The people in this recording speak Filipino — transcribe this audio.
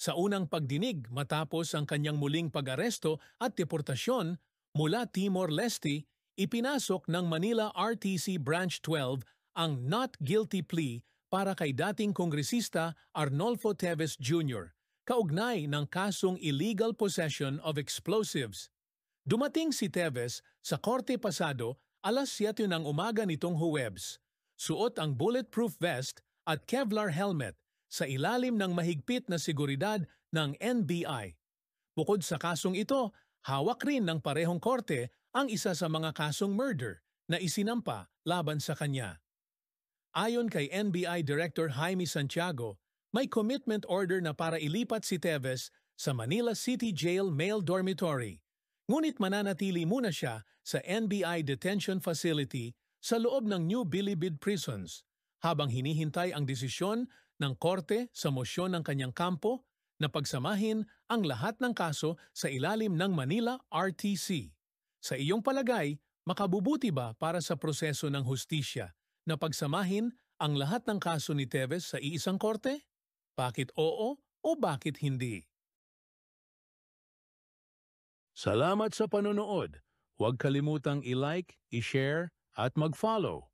Sa unang pagdinig matapos ang kanyang muling pag-aresto at deportasyon mula Timor-Leste, ipinasok ng Manila RTC Branch 12 ang not guilty plea para kay dating kongresista Arnolfo Teves Jr. kaugnay ng kasong illegal possession of explosives. Dumating si Teves sa korte pasado alas 7 ng umaga nitong Huwebes. Suot ang bulletproof vest at Kevlar helmet sa ilalim ng mahigpit na seguridad ng NBI. Bukod sa kasong ito, hawak rin ng parehong korte ang isa sa mga kasong murder na isinampa laban sa kanya. Ayon kay NBI Director Jaime Santiago, may commitment order na para ilipat si Teves sa Manila City Jail Male Dormitory. Ngunit mananatili muna siya sa NBI Detention Facility sa loob ng New Bilibid Prisons habang hinihintay ang desisyon ng korte sa mosyon ng kanyang kampo na pagsamahin ang lahat ng kaso sa ilalim ng Manila RTC. Sa iyong palagay, makabubuti ba para sa proseso ng hustisya na pagsamahin ang lahat ng kaso ni Teves sa iisang korte? Bakit oo o bakit hindi? Salamat sa panonood. Huwag kalimutang i-like, i-share at mag-follow.